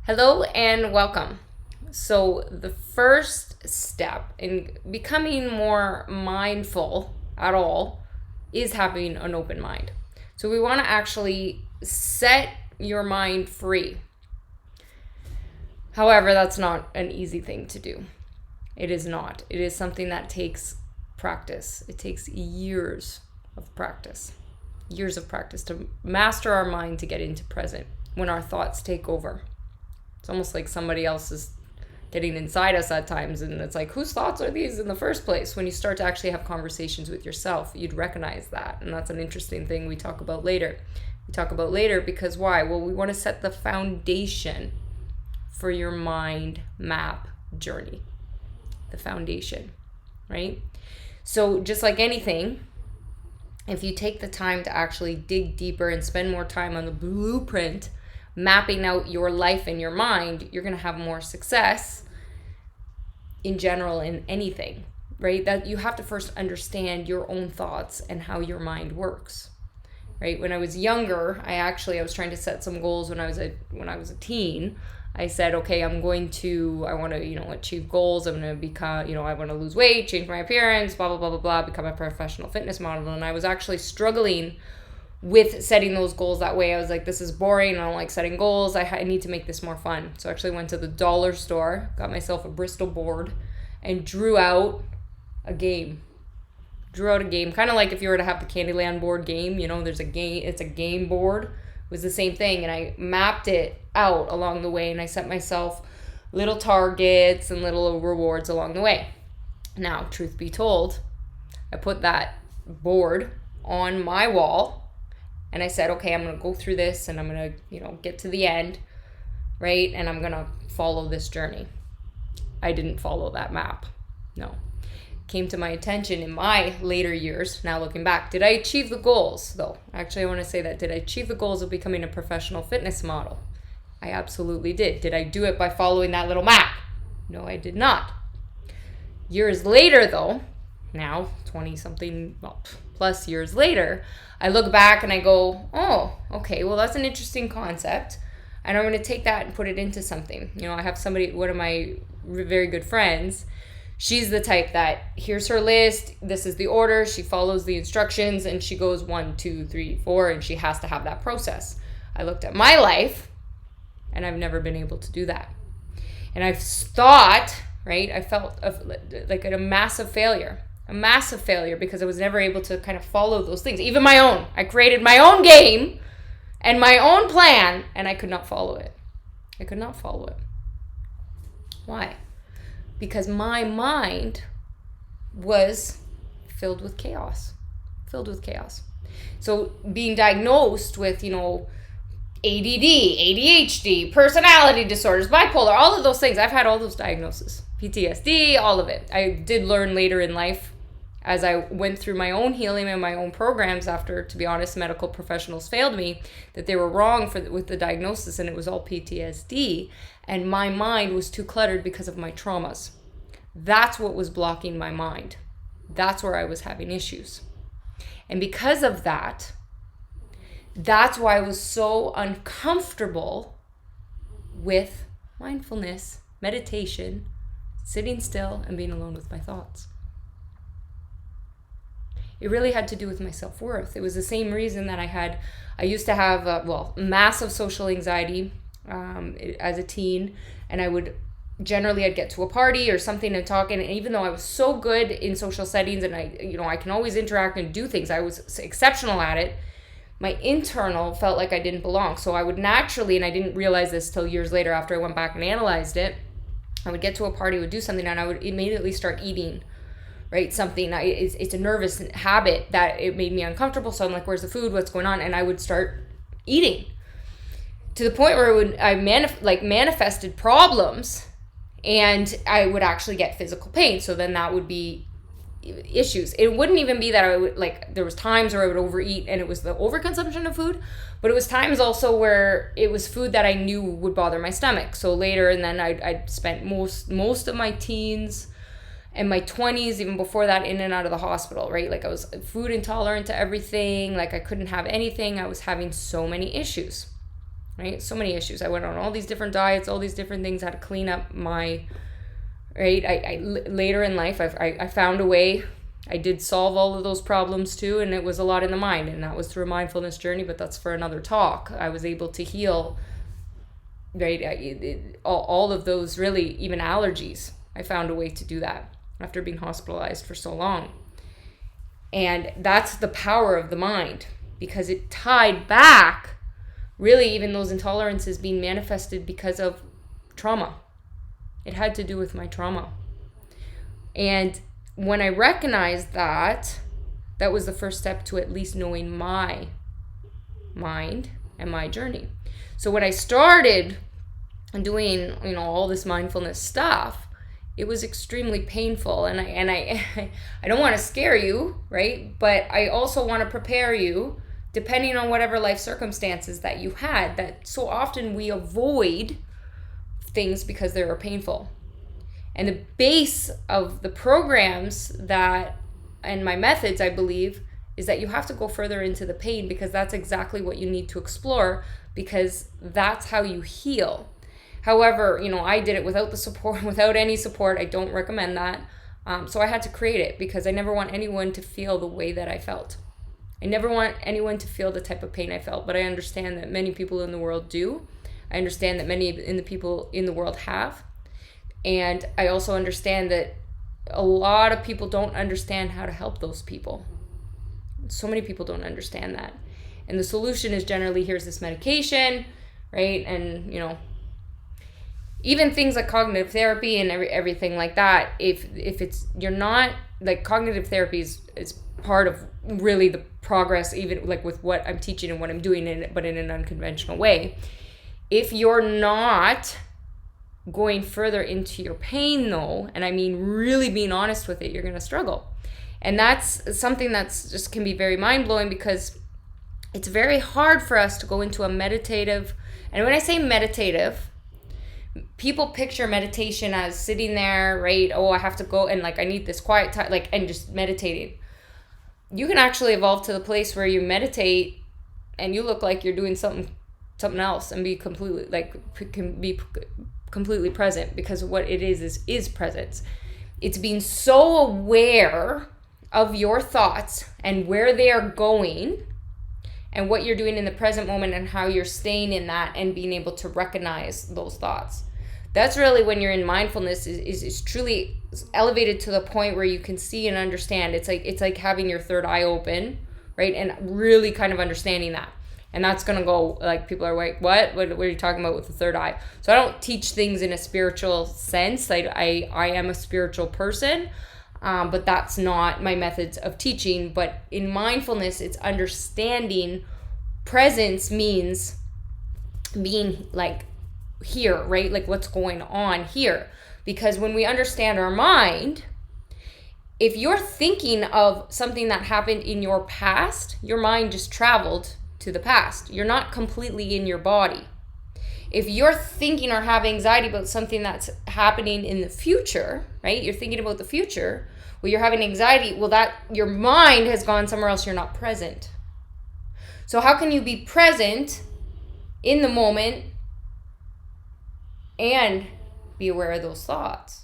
Hello and welcome. So, the first step in becoming more mindful at all is having an open mind. So, we want to actually set your mind free. However, that's not an easy thing to do. It is not. It is something that takes practice. It takes years of practice. Years of practice to master our mind to get into present when our thoughts take over. It's almost like somebody else is getting inside us at times, and it's like, whose thoughts are these in the first place? When you start to actually have conversations with yourself, you'd recognize that, and that's an interesting thing we talk about later. Because why? Well, we want to set the foundation for your mind map journey. The foundation, right? So just like anything, if you take the time to actually dig deeper and spend more time on the blueprint, mapping out your life and your mind, you're going to have more success in general in anything, right? That you have to first understand your own thoughts and how your mind works, right? When I was younger, I was trying to set some goals when I was a teen. I said, okay, I want to, achieve goals. I'm going to become, I want to lose weight, change my appearance, blah, blah, blah, blah, blah, become a professional fitness model. And I was actually struggling with setting those goals that way. I was like, this is boring. I don't like setting goals. I need to make this more fun. So I actually went to the dollar store, got myself a Bristol board, and drew out a game. Kind of like if you were to have the Candyland board game, there's a game, it's a game board. It was the same thing. And I mapped it out along the way, and I set myself little targets and little rewards along the way. Now, truth be told, I put that board on my wall, and I said, okay, I'm going to go through this, and I'm going to, get to the end, right? And I'm going to follow this journey. I didn't follow that map. No. It came to my attention in my later years, now looking back. Did I achieve the goals, though? Actually, I want to say that. Did I achieve the goals of becoming a professional fitness model? I absolutely did. Did I do it by following that little map? No, I did not. Years later, though, now 20-something, plus years later, I look back and I go, oh, okay, well, that's an interesting concept. And I'm going to take that and put it into something. I have one of my very good friends. She's the type that here's her list. This is the order. She follows the instructions and she goes 1, 2, 3, 4, and she has to have that process. I looked at my life and I've never been able to do that. And I've thought, right, I felt like a massive failure. Because I was never able to kind of follow those things. Even my own. I created my own game and my own plan, and I could not follow it. Why? Because my mind was filled with chaos. So being diagnosed with, ADD, ADHD, personality disorders, bipolar, all of those things. I've had all those diagnoses. PTSD, all of it. I did learn later in life as I went through my own healing and my own programs after, to be honest, medical professionals failed me, that they were wrong with the diagnosis and it was all PTSD. And my mind was too cluttered because of my traumas. That's what was blocking my mind. That's where I was having issues. And because of that, that's why I was so uncomfortable with mindfulness, meditation, sitting still, and being alone with my thoughts. It really had to do with my self-worth. It was the same reason that I used to have, massive social anxiety as a teen, and I'd get to a party or something and talk, and even though I was so good in social settings and I can always interact and do things, I was exceptional at it, my internal felt like I didn't belong. So I would naturally, and I didn't realize this till years later after I went back and analyzed it, I would get to a party, would do something, and I would immediately start eating, right? It's a nervous habit that it made me uncomfortable. So I'm like, where's the food? What's going on? And I would start eating to the point where I manifested problems, and I would actually get physical pain. So then that would be issues. It wouldn't even be that I would, there was times where I would overeat and it was the overconsumption of food, but it was times also where it was food that I knew would bother my stomach. So later, and then I'd spent most of my teens and my 20s, even before that, in and out of the hospital, right? I was food intolerant to everything. I couldn't have anything. I was having so many issues. right? So many issues. I went on all these different diets, all these different things, had to clean up my, right? Later in life, I found a way. I did solve all of those problems too, and it was a lot in the mind, and that was through a mindfulness journey, but that's for another talk. I was able to heal, right? All of those, really, even allergies. I found a way to do that after being hospitalized for so long. And that's the power of the mind, because it tied back, really, even those intolerances being manifested because of trauma. It had to do with my trauma. And when I recognized that, that was the first step to at least knowing my mind and my journey. So when I started doing, all this mindfulness stuff, it was extremely painful. And I don't want to scare you, right? But I also want to prepare you, depending on whatever life circumstances that you had, that so often we avoid things because they are painful. And the base of the programs and my methods, I believe, is that you have to go further into the pain, because that's exactly what you need to explore, because that's how you heal. However, I did it without the support, without any support. I don't recommend that. So I had to create it, because I never want anyone to feel the way that I felt. I never want anyone to feel the type of pain I felt, but I understand that many people in the world do. I understand that many in the people in the world have. And I also understand that a lot of people don't understand how to help those people. So many people don't understand that. And the solution is generally, here's this medication, right? And, even things like cognitive therapy and everything like that, if you're not, like, cognitive therapy is part of really the progress, even like with what I'm teaching and what I'm doing, but in an unconventional way. If you're not going further into your pain, though, and I mean really being honest with it, you're going to struggle. And that's something that's just can be very mind-blowing, because it's very hard for us to go into a meditative, and when I say meditative, people picture meditation as sitting there, right? Oh, I have to go and I need this quiet time, and just meditating. You can actually evolve to the place where you meditate and you look like you're doing something else, and be completely present, because what it is presence. It's being so aware of your thoughts and where they are going, and what you're doing in the present moment, and how you're staying in that, and being able to recognize those thoughts. That's really when you're in mindfulness is truly elevated to the point where you can see and understand. It's like having your third eye open, right? And really kind of understanding that. And that's going to go, people are like, what are you talking about with the third eye? So I don't teach things in a spiritual sense. I am a spiritual person, but that's not my methods of teaching. But in mindfulness, it's understanding. Presence means being here, right? What's going on here. Because when we understand our mind, if you're thinking of something that happened in your past, your mind just traveled to the past. You're not completely in your body. If you're thinking or have anxiety about something that's happening in the future, right? You're thinking about the future, well, you're having anxiety, well, that your mind has gone somewhere else, you're not present. So how can you be present in the moment and be aware of those thoughts?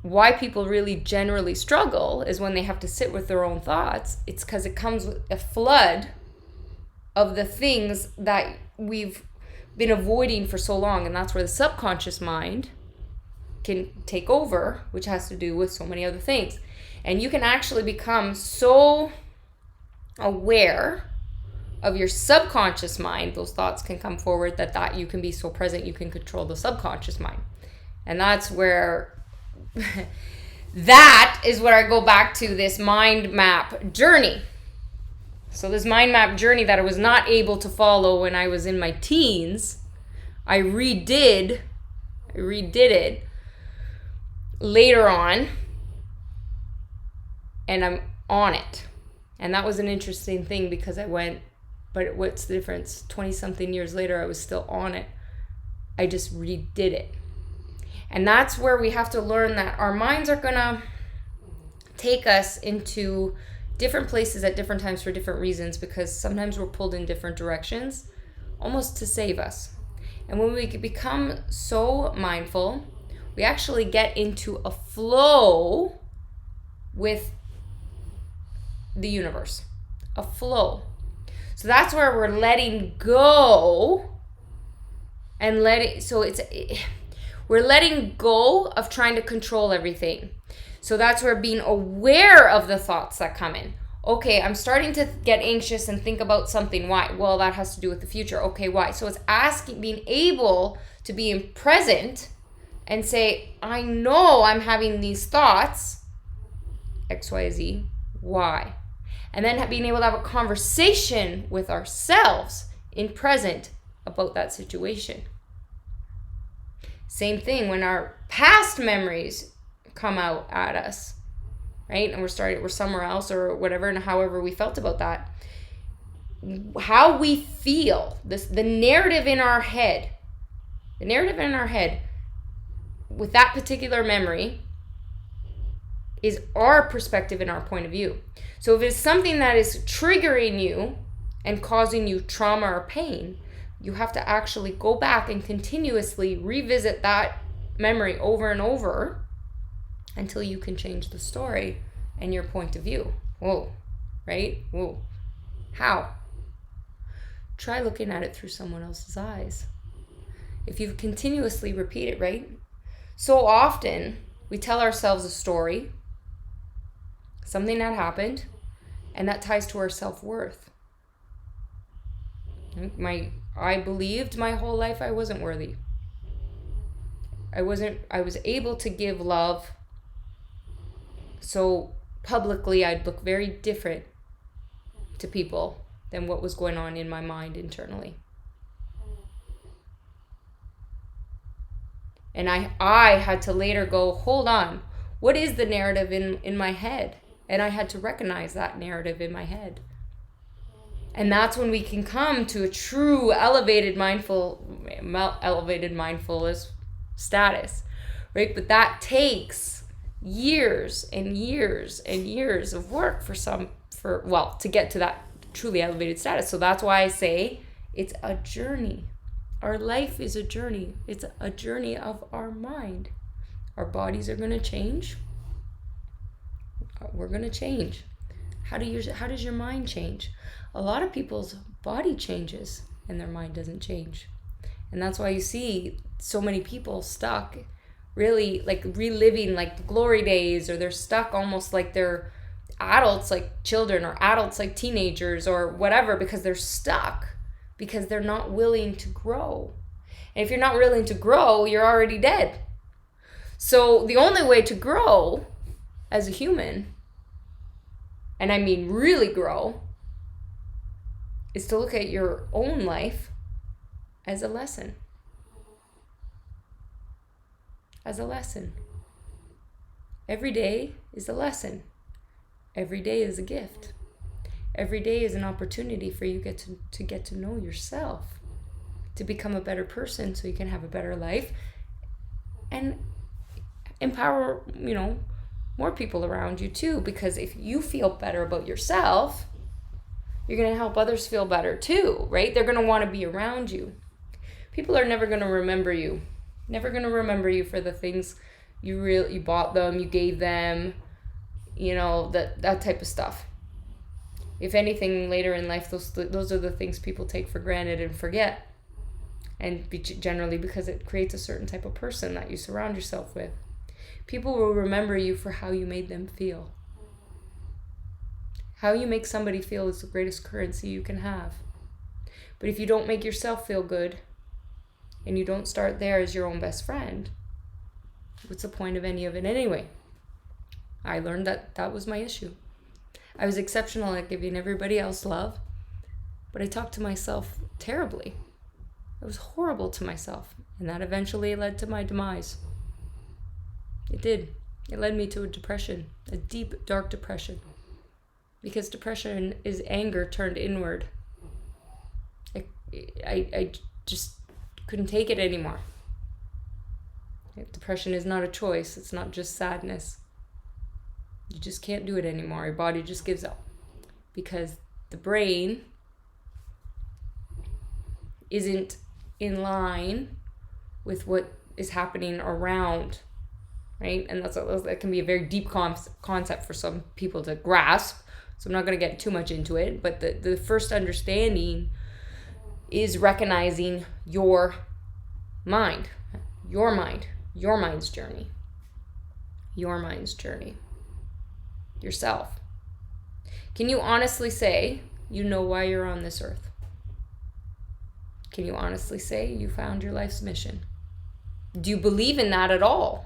Why people really generally struggle is when they have to sit with their own thoughts. It's because it comes with a flood of the things that we've been avoiding for so long. And that's where the subconscious mind can take over, which has to do with so many other things. And you can actually become so aware of your subconscious mind, those thoughts can come forward, that you can be so present you can control the subconscious mind. And that's where that is where I go back to this mind map journey. So this mind map journey that I was not able to follow when I was in my teens, I redid it later on, and I'm on it. And that was an interesting thing, because I went, but what's the difference? 20-something years later, I was still on it. I just redid it. And that's where we have to learn that our minds are going to take us into different places at different times for different reasons, because sometimes we're pulled in different directions, almost to save us. And when we become so mindful, we actually get into a flow with the universe, a flow. So that's where we're letting go and we're letting go of trying to control everything. So that's where being aware of the thoughts that come in. Okay, I'm starting to get anxious and think about something. Why? Well, that has to do with the future. Okay, why? So it's being able to be present and say, I know I'm having these thoughts, X, Y, Z, why? And then being able to have a conversation with ourselves in present about that situation. Same thing when our past memories come out at us, right? And we're somewhere else or whatever, and however we felt about that. How we feel, the narrative in our head with that particular memory is our perspective and our point of view. So if it's something that is triggering you and causing you trauma or pain, you have to actually go back and continuously revisit that memory over and over until you can change the story and your point of view. Whoa, right? Whoa. How? Try looking at it through someone else's eyes. If you continuously repeat it, right? So often we tell ourselves a story, something that happened, and that ties to our self-worth. I believed my whole life I wasn't worthy. I was able to give love, so publicly I'd look very different to people than what was going on in my mind internally. And I had to later go, hold on, what is the narrative in my head? And I had to recognize that narrative in my head. And that's when we can come to a true elevated mindfulness status, right? But that takes years and years and years of work to get to that truly elevated status. So that's why I say it's a journey. Our life is a journey. It's a journey of our mind. Our bodies are going to change. We're going to change. How does your mind change? A lot of people's body changes and their mind doesn't change. And that's why you see so many people stuck really like reliving like the glory days, or they're stuck almost like they're adults like children, or adults like teenagers, or whatever, because they're stuck, because they're not willing to grow. And if you're not willing to grow, you're already dead. So the only way to grow as a human, and I mean really grow, is to look at your own life as a lesson. As a lesson. Every day is a lesson. Every day is a gift. Every day is an opportunity for you to get to know yourself, to become a better person so you can have a better life and empower, more people around you too. Because if you feel better about yourself, you're going to help others feel better too, right? They're going to want to be around you. People are never going to remember you. Never going to remember you for the things you bought them, you gave them, that type of stuff. If anything, later in life, those are the things people take for granted and forget. And generally because it creates a certain type of person that you surround yourself with. People will remember you for how you made them feel. How you make somebody feel is the greatest currency you can have. But if you don't make yourself feel good, and you don't start there as your own best friend, what's the point of any of it anyway? I learned that was my issue. I was exceptional at giving everybody else love, but I talked to myself terribly. I was horrible to myself, and that eventually led to my demise. It did. It led me to a depression, a deep, dark depression. Because depression is anger turned inward. I just couldn't take it anymore. Depression is not a choice. It's not just sadness. You just can't do it anymore. Your body just gives up. because the brain isn't in line with what is happening around, right? And that can be a very deep concept for some people to grasp. So I'm not going to get too much into it, but the first understanding is recognizing your mind's journey, yourself. Can you honestly say you know why you're on this earth? Can you honestly say you found your life's mission? Do you believe in that at all?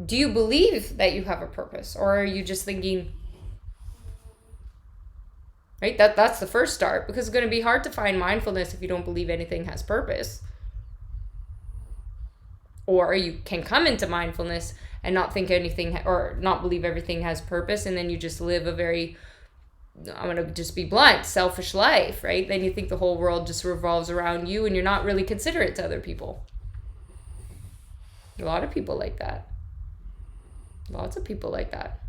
Do you believe that you have a purpose? Or are you just thinking, right? That's the first start, because it's going to be hard to find mindfulness if you don't believe anything has purpose. Or you can come into mindfulness and not think anything, or not believe everything has purpose, and then you just live a very, I'm going to just be blunt, selfish life, right? Then you think the whole world just revolves around you and you're not really considerate to other people. A lot of people like that. Lots of people like that.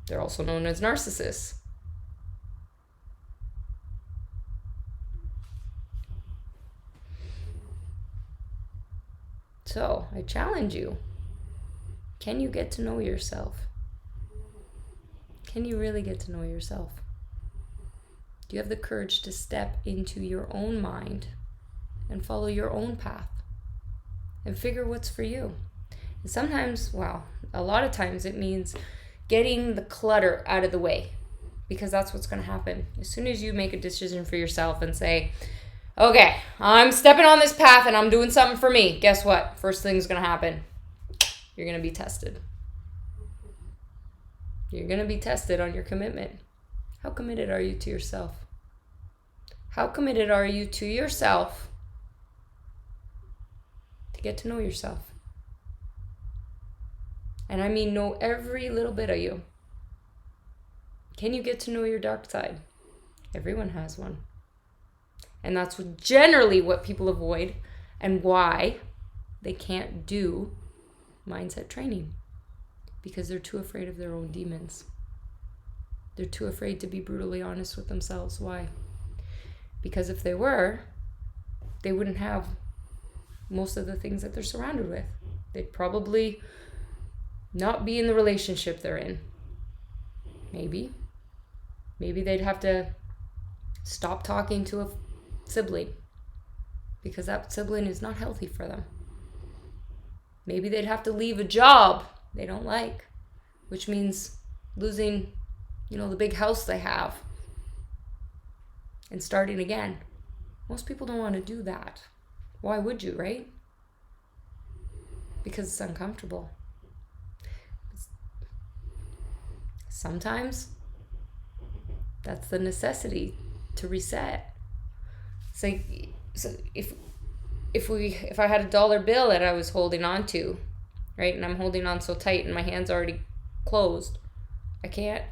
They're also known as narcissists. So I challenge you. Can you get to know yourself? Can you really get to know yourself? Do you have the courage to step into your own mind and follow your own path and figure what's for you? And sometimes, a lot of times it means getting the clutter out of the way, because that's what's going to happen. As soon as you make a decision for yourself and say, okay, I'm stepping on this path and I'm doing something for me, guess what? First thing's going to happen. You're going to be tested. You're going to be tested on your commitment. How committed are you to yourself? How committed are you to yourself to get to know yourself? And I mean know every little bit of you. Can you get to know your dark side? Everyone has one. And that's generally what people avoid, and why they can't do mindset training. Because they're too afraid of their own demons. They're too afraid to be brutally honest with themselves. Why? Because if they were, they wouldn't have most of the things that they're surrounded with. They'd probably not be in the relationship they're in. Maybe they'd have to stop talking to a sibling because that sibling is not healthy for them. Maybe they'd have to leave a job they don't like, which means losing, the big house they have and starting again. Most people don't want to do that. Why would you, right? Because it's uncomfortable. Sometimes that's the necessity to reset. It's like, so if I had a dollar bill that I was holding on to, right, and I'm holding on so tight and my hand's already closed, I can't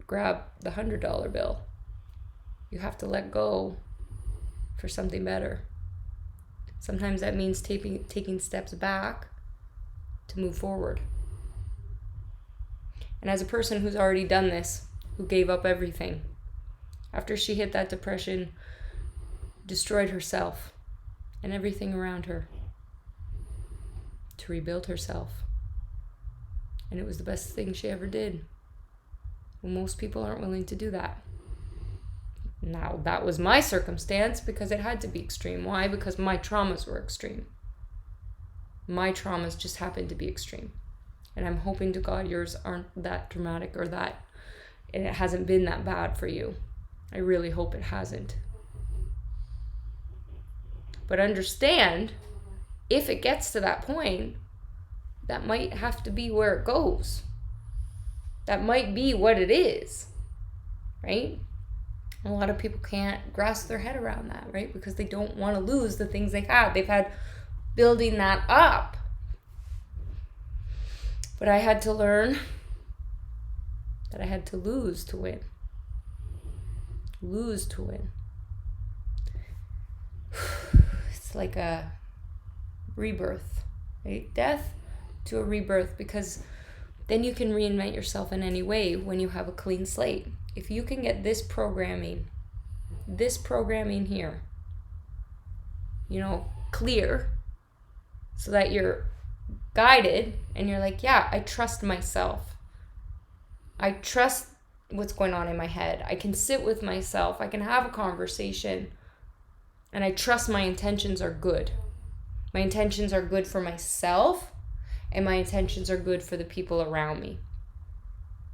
grab the $100 bill. You have to let go for something better. Sometimes that means taking steps back to move forward. And as a person who's already done this, who gave up everything, after she hit that depression, destroyed herself and everything around her to rebuild herself. And it was the best thing she ever did. Well, most people aren't willing to do that. Now, that was my circumstance because it had to be extreme. Why? Because my traumas were extreme. My traumas just happened to be extreme. And I'm hoping to God yours aren't that dramatic or that it hasn't been that bad for you. I really hope it hasn't. But understand, if it gets to that point, that might have to be where it goes. That might be what it is, right? A lot of people can't grasp their head around that, right? Because they don't want to lose the things they've had. They've had building that up. But I had to learn that I had to lose to win. Lose to win. It's like a rebirth, right? Death to a rebirth, because then you can reinvent yourself in any way when you have a clean slate. if you can get this programming here, clear, so that you're guided and you're like, yeah, I trust myself. I trust what's going on in my head. I can sit with myself. I can have a conversation. And I trust my intentions are good. My intentions are good for myself, and my intentions are good for the people around me.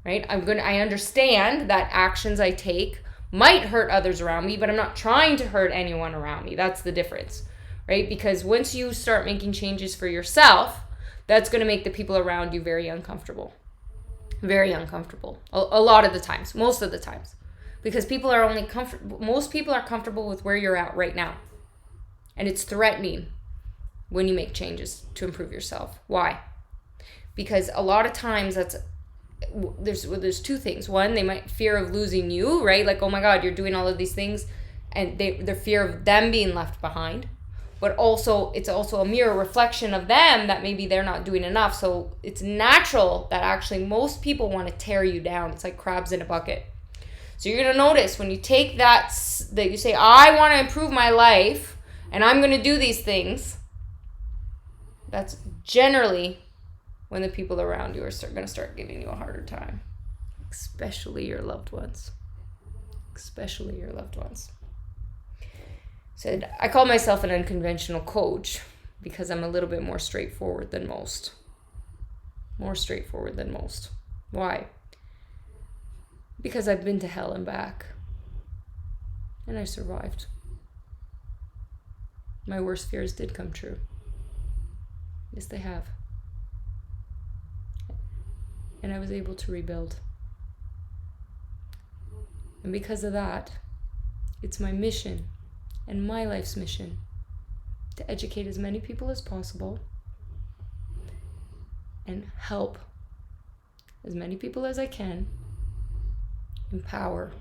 Right? I understand that actions I take might hurt others around me, but I'm not trying to hurt anyone around me. That's the difference. Right? Because once you start making changes for yourself, that's going to make the people around you very uncomfortable. Very uncomfortable. A lot of the times. Most of the times. Because people are only comfortable. Most people are comfortable with where you're at right now. And it's threatening when you make changes to improve yourself. Why? Because a lot of times there's two things. One, they might fear of losing you, right? Like, oh my God, you're doing all of these things. And their fear of them being left behind. But also, it's also a mirror reflection of them that maybe they're not doing enough. So it's natural that actually most people want to tear you down. It's like crabs in a bucket. So you're going to notice when you take that you say, I want to improve my life and I'm going to do these things, that's generally when the people around you are going to start giving you a harder time, especially your loved ones. Especially your loved ones. So I call myself an unconventional coach because I'm a little bit more straightforward than most. More straightforward than most. Why? Because I've been to hell and back. And I survived. My worst fears did come true. Yes, they have. And I was able to rebuild. And because of that, it's my mission and my life's mission to educate as many people as possible and help as many people as I can. Empower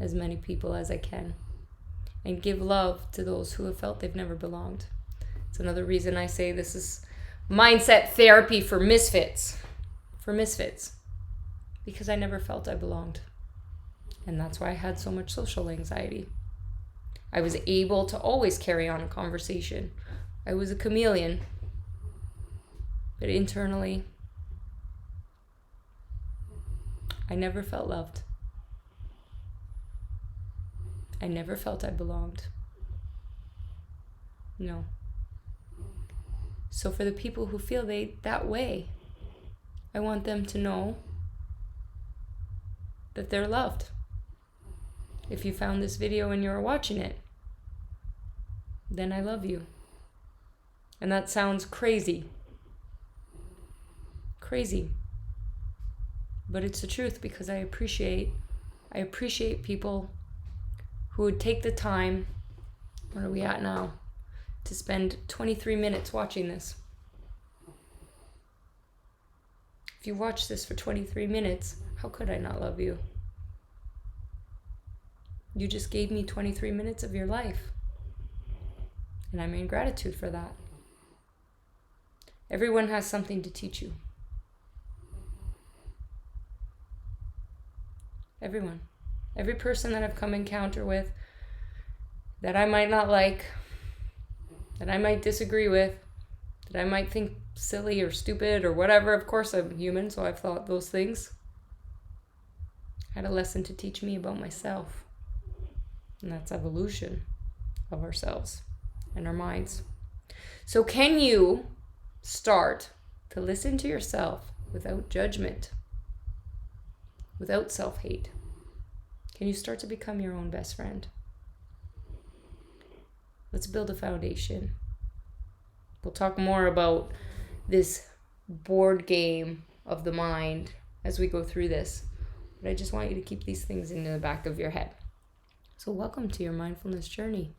as many people as I can, and give love to those who have felt they've never belonged. It's another reason I say this is mindset therapy for misfits. Because I never felt I belonged. And that's why I had so much social anxiety. I was able to always carry on a conversation. I was a chameleon. But internally, I never felt loved. I never felt I belonged. No. So for the people who feel that way, I want them to know that they're loved. If you found this video and you're watching it, then I love you. And that sounds crazy. Crazy. But it's the truth, because I appreciate people who would take the time, where are we at now, to spend 23 minutes watching this. If you watch this for 23 minutes, how could I not love you? You just gave me 23 minutes of your life. And I'm in gratitude for that. Everyone has something to teach you. Everyone. Every person that I've come encounter with, that I might not like, that I might disagree with, that I might think silly or stupid or whatever. Of course, I'm human, so I've thought those things. Had a lesson to teach me about myself. And that's evolution of ourselves and our minds. So can you start to listen to yourself without judgment, without self-hate? Can you start to become your own best friend? Let's build a foundation. We'll talk more about this board game of the mind as we go through this. But I just want you to keep these things in the back of your head. So welcome to your mindfulness journey.